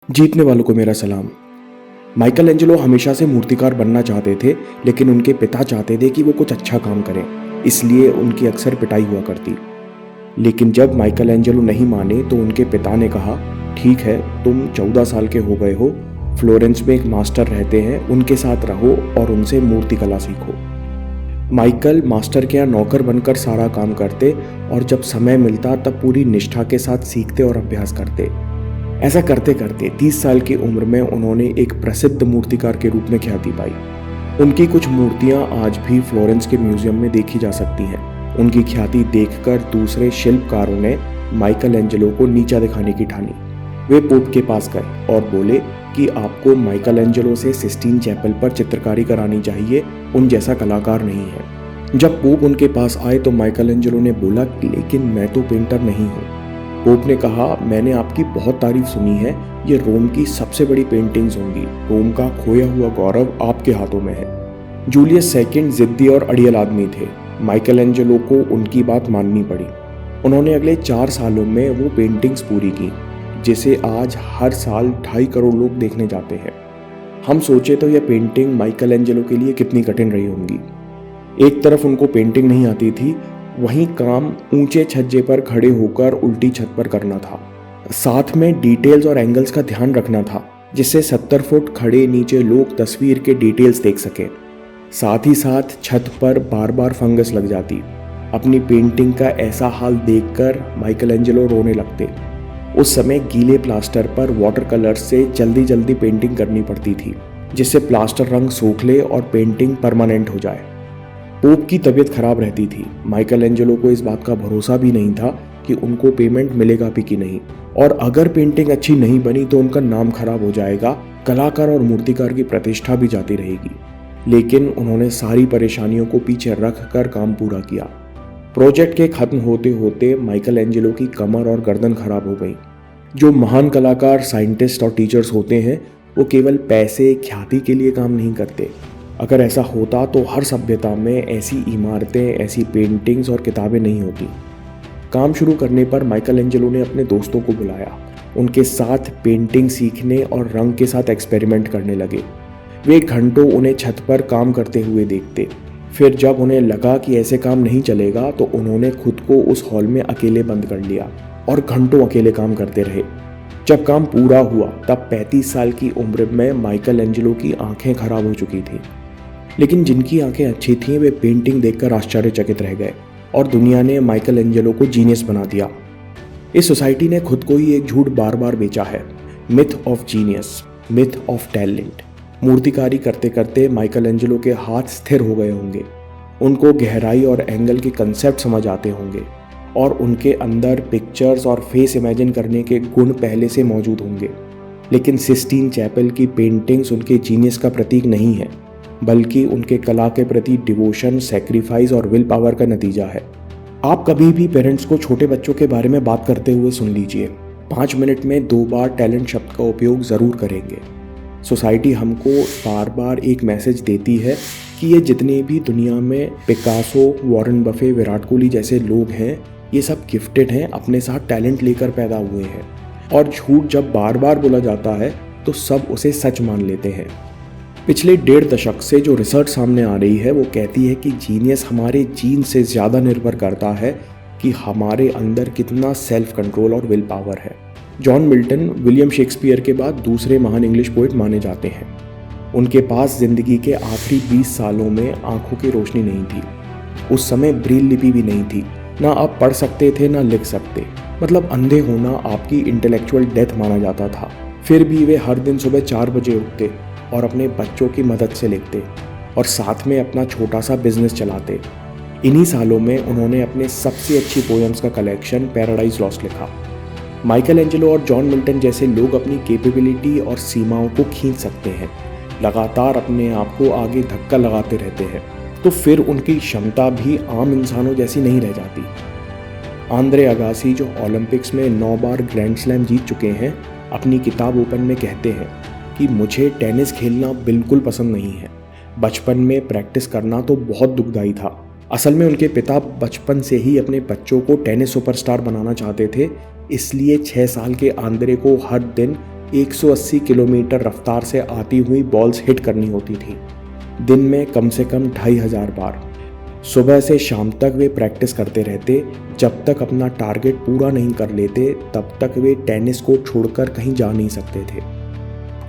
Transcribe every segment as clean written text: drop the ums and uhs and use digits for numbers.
जीतने वालों को मेरा सलाम। माइकल एंजेलो हमेशा से मूर्तिकार बनना चाहते थे, लेकिन उनके पिता चाहते थे कि वो कुछ अच्छा काम करें, इसलिए उनकी अक्सर पिटाई हुआ करती। लेकिन जब माइकल एंजेलो नहीं माने तो उनके पिता ने कहा, ठीक है, तुम 14 साल के हो गए हो, फ्लोरेंस में एक मास्टर रहते हैं, उनके साथ रहो और उनसे मूर्तिकला सीखो। माइकल मास्टर के यहाँ नौकर बनकर सारा काम करते और जब समय मिलता तब पूरी निष्ठा के साथ सीखते और अभ्यास करते। ऐसा करते करते 30 साल की उम्र में उन्होंने एक प्रसिद्ध मूर्तिकार के रूप में ख्याति पाई। उनकी कुछ मूर्तियां आज भी फ्लोरेंस के म्यूजियम में देखी जा सकती हैं। उनकी ख्याति देखकर दूसरे शिल्पकारों ने माइकल एंजेलो को नीचा दिखाने की ठानी। वे पोप के पास गए और बोले कि आपको माइकल एंजेलो से सिस्टीन चैपल पर चित्रकारी करानी चाहिए, उन जैसा कलाकार नहीं है। जब पोप उनके पास आए तो माइकल एंजेलो ने बोला, लेकिन मैं तो पेंटर नहीं हूँ। पोप ने कहा, मैंने आपकी बहुत तारीफ सुनी है, ये रोम की सबसे बड़ी पेंटिंग्स होंगी, रोम का खोया हुआ गौरव आपके हाथों में है। जूलियस सेकंड जिद्दी और अड़ियल आदमी थे। माइकल एंजेलो को उनकी बात माननी पड़ी। उन्होंने अगले 4 सालों में वो पेंटिंग्स पूरी की, जिसे आज हर साल 2.5 करोड़ लोग देखने जाते हैं। हम सोचे तो यह पेंटिंग माइकल एंजेलो के लिए कितनी कठिन रही होंगी। एक तरफ उनको पेंटिंग नहीं आती थी, वहीं काम ऊंचे छज्जे पर खड़े होकर उल्टी छत पर करना था। साथ में डिटेल्स और एंगल्स का ध्यान रखना था, जिससे 70 फुट खड़े नीचे लोग तस्वीर के डिटेल्स देख सकें। साथ ही साथ छत पर बार बार फंगस लग जाती। अपनी पेंटिंग का ऐसा हाल देखकर माइकल एंजेलो रोने लगते। उस समय गीले प्लास्टर पर वाटर कलर से जल्दी जल्दी पेंटिंग करनी पड़ती थी, जिससे प्लास्टर रंग सूख ले और पेंटिंग परमानेंट हो जाए। पोप की तबीयत खराब रहती थी। माइकल एंजेलो को इस बात का भरोसा भी नहीं था कि उनको पेमेंट मिलेगा भी कि नहीं, और अगर पेंटिंग अच्छी नहीं बनी तो उनका नाम खराब हो जाएगा, कलाकार और मूर्तिकार की प्रतिष्ठा भी जाती रहेगी। लेकिन उन्होंने सारी परेशानियों को पीछे रख कर काम पूरा किया। प्रोजेक्ट के खत्म होते होते माइकल एंजेलो की कमर और गर्दन खराब हो गई। जो महान कलाकार, साइंटिस्ट और टीचर्स होते हैं, वो केवल पैसे, ख्याति के लिए काम नहीं करते। अगर ऐसा होता तो हर सभ्यता में ऐसी इमारतें, ऐसी पेंटिंग्स और किताबें नहीं होती। काम शुरू करने पर माइकल एंजेलो ने अपने दोस्तों को बुलाया। उनके साथ पेंटिंग सीखने और रंग के साथ एक्सपेरिमेंट करने लगे। वे घंटों उन्हें छत पर काम करते हुए देखते। फिर जब उन्हें लगा कि ऐसे काम नहीं चलेगा तो उन्होंने खुद को उस हॉल में अकेले बंद कर लिया और घंटों अकेले काम करते रहे। जब काम पूरा हुआ तब 35 साल की उम्र में माइकल एंजेलो की आंखें खराब हो चुकी थी। लेकिन जिनकी आंखें अच्छी थीं वे पेंटिंग देखकर आश्चर्यचकित रह गए और दुनिया ने माइकल एंजेलो को जीनियस बना दिया। इस सोसाइटी ने खुद को ही एक झूठ बार बार बेचा है, myth of genius, myth of talent. मूर्तिकारी करते करते माइकल एंजेलो के हाथ स्थिर हो गए होंगे। उनको गहराई और एंगल के कंसेप्ट समझ आते होंगे और उनके अंदर पिक्चर्स और फेस इमेजिन करने के गुण पहले से मौजूद होंगे। लेकिन सिस्टीन चैपल की पेंटिंग्स उनके जीनियस का प्रतीक नहीं है, बल्कि उनके कला के प्रति डिवोशन, सैक्रिफाइस और विल पावर का नतीजा है। आप कभी भी पेरेंट्स को छोटे बच्चों के बारे में बात करते हुए सुन लीजिए। 5 मिनट में 2 बार टैलेंट शब्द का उपयोग ज़रूर करेंगे। सोसाइटी हमको बार बार एक मैसेज देती है कि ये जितने भी दुनिया में Picasso, Warren Buffett, Virat Kohli जैसे लोग हैं, ये सब गिफ्टेड हैं, अपने साथ टैलेंट लेकर पैदा हुए हैं। और झूठ जब बार बार बोला जाता है तो सब उसे सच मान लेते हैं। पिछले 1.5 दशक से जो रिसर्च सामने आ रही है वो कहती है कि जीनियस हमारे जीन से ज़्यादा निर्भर करता है कि हमारे अंदर कितना सेल्फ कंट्रोल और विल पावर है। जॉन मिल्टन विलियम शेक्सपियर के बाद दूसरे महान इंग्लिश पोएट माने जाते हैं। उनके पास जिंदगी के आखिरी 20 सालों में आंखों की रोशनी नहीं थी। उस समय ब्रेल लिपि भी नहीं थी, ना आप पढ़ सकते थे ना लिख सकते। मतलब अंधे होना आपकी इंटेलेक्चुअल डेथ माना जाता था। फिर भी वे हर दिन सुबह 4 बजे उठते और अपने बच्चों की मदद से लिखते और साथ में अपना छोटा सा बिजनेस चलाते। इन्हीं सालों में उन्होंने अपने सबसे अच्छी पोएम्स का कलेक्शन पैराडाइज लॉस्ट लिखा। माइकल एंजेलो और जॉन मिल्टन जैसे लोग अपनी कैपेबिलिटी और सीमाओं को खींच सकते हैं, लगातार अपने आप को आगे धक्का लगाते रहते हैं, तो फिर उनकी क्षमता भी आम इंसानों जैसी नहीं रह जाती। आंद्रे अगासी, जो ओलंपिक्स में 9 बार ग्रैंड स्लैम जीत चुके हैं, अपनी किताब ओपन में कहते हैं कि मुझे टेनिस खेलना बिल्कुल पसंद नहीं है। बचपन में प्रैक्टिस करना तो बहुत दुखदाई था। असल में उनके पिता बचपन से ही अपने बच्चों को टेनिस सुपरस्टार बनाना चाहते थे, इसलिए 6 साल के आंद्रे को हर दिन 180 किलोमीटर रफ्तार से आती हुई बॉल्स हिट करनी होती थी, दिन में कम से कम 2500 बार। सुबह से शाम तक वे प्रैक्टिस करते रहते। जब तक अपना टारगेट पूरा नहीं कर लेते तब तक वे टेनिस को छोड़कर कहीं जा नहीं सकते थे।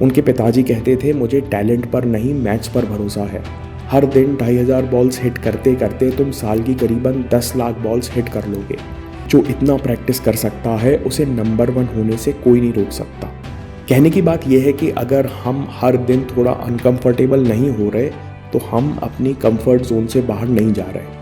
उनके पिताजी कहते थे, मुझे टैलेंट पर नहीं मैथ्स पर भरोसा है। हर दिन 2500 बॉल्स हिट करते करते तुम साल की करीबन 10 लाख बॉल्स हिट कर लोगे। जो इतना प्रैक्टिस कर सकता है उसे नंबर 1 होने से कोई नहीं रोक सकता। कहने की बात यह है कि अगर हम हर दिन थोड़ा अनकंफर्टेबल नहीं हो रहे तो हम अपनी कंफर्ट जोन से बाहर नहीं जा रहे।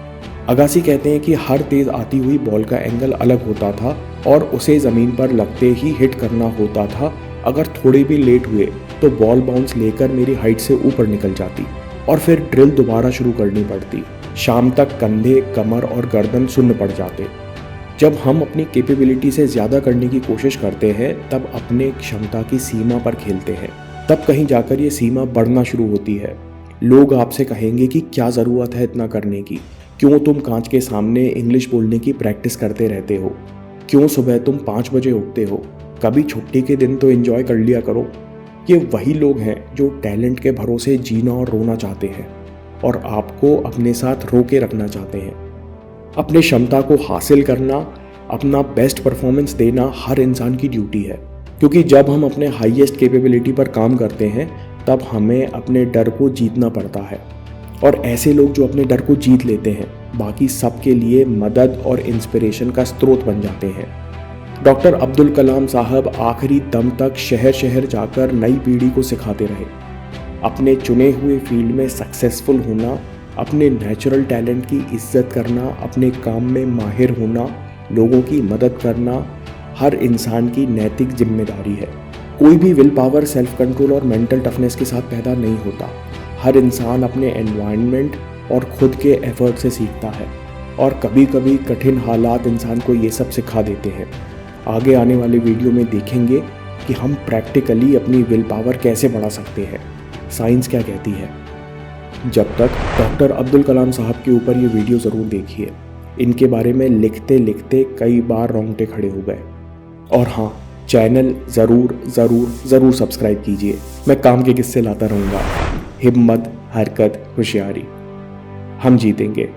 अगासी कहते हैं कि हर तेज आती हुई बॉल का एंगल अलग होता था और उसे ज़मीन पर लगते ही हिट करना होता था। अगर थोड़े भी लेट हुए तो बॉल बाउंस लेकर मेरी हाइट से ऊपर निकल जाती और फिर ड्रिल दोबारा शुरू करनी पड़ती। शाम तक कंधे, कमर और गर्दन सुन्न पड़ जाते। जब हम अपनी कैपेबिलिटी से ज़्यादा करने की कोशिश करते हैं तब अपने क्षमता की सीमा पर खेलते हैं। तब कहीं जाकर ये सीमा बढ़ना शुरू होती है। लोग आपसे कहेंगे कि क्या ज़रूरत है इतना करने की, क्यों तुम कांच के सामने इंग्लिश बोलने की प्रैक्टिस करते रहते हो, क्यों सुबह तुम 5 बजे उठते हो, कभी छुट्टी के दिन तो एंजॉय कर लिया करो। ये वही लोग हैं जो टैलेंट के भरोसे जीना और रोना चाहते हैं और आपको अपने साथ रोके रखना चाहते हैं। अपने क्षमता को हासिल करना, अपना बेस्ट परफॉर्मेंस देना हर इंसान की ड्यूटी है, क्योंकि जब हम अपने हाईएस्ट कैपेबिलिटी पर काम करते हैं तब हमें अपने डर को जीतना पड़ता है। और ऐसे लोग जो अपने डर को जीत लेते हैं बाकी सबके लिए मदद और इंस्पिरेशन का स्रोत बन जाते हैं। डॉक्टर अब्दुल कलाम साहब आखिरी दम तक शहर शहर जाकर नई पीढ़ी को सिखाते रहे। अपने चुने हुए फील्ड में सक्सेसफुल होना, अपने नेचुरल टैलेंट की इज्जत करना, अपने काम में माहिर होना, लोगों की मदद करना हर इंसान की नैतिक जिम्मेदारी है। कोई भी विल पावर, सेल्फ कंट्रोल और मेंटल टफनेस के साथ पैदा नहीं होता। हर इंसान अपने एनवायरनमेंट और खुद के एफर्ट से सीखता है और कभी कभी कठिन हालात इंसान को ये सब सिखा देते हैं। आगे आने वाले वीडियो में देखेंगे कि हम प्रैक्टिकली अपनी विल पावर कैसे बढ़ा सकते हैं, साइंस क्या कहती है। जब तक डॉक्टर अब्दुल कलाम साहब के ऊपर ये वीडियो ज़रूर देखिए। इनके बारे में लिखते लिखते कई बार रोंगटे खड़े हो गए। और हाँ, चैनल ज़रूर सब्सक्राइब कीजिए। मैं काम के किस्से लाता रहूँगा। हिम्मत, हरकत, होशियारी, हम जीतेंगे।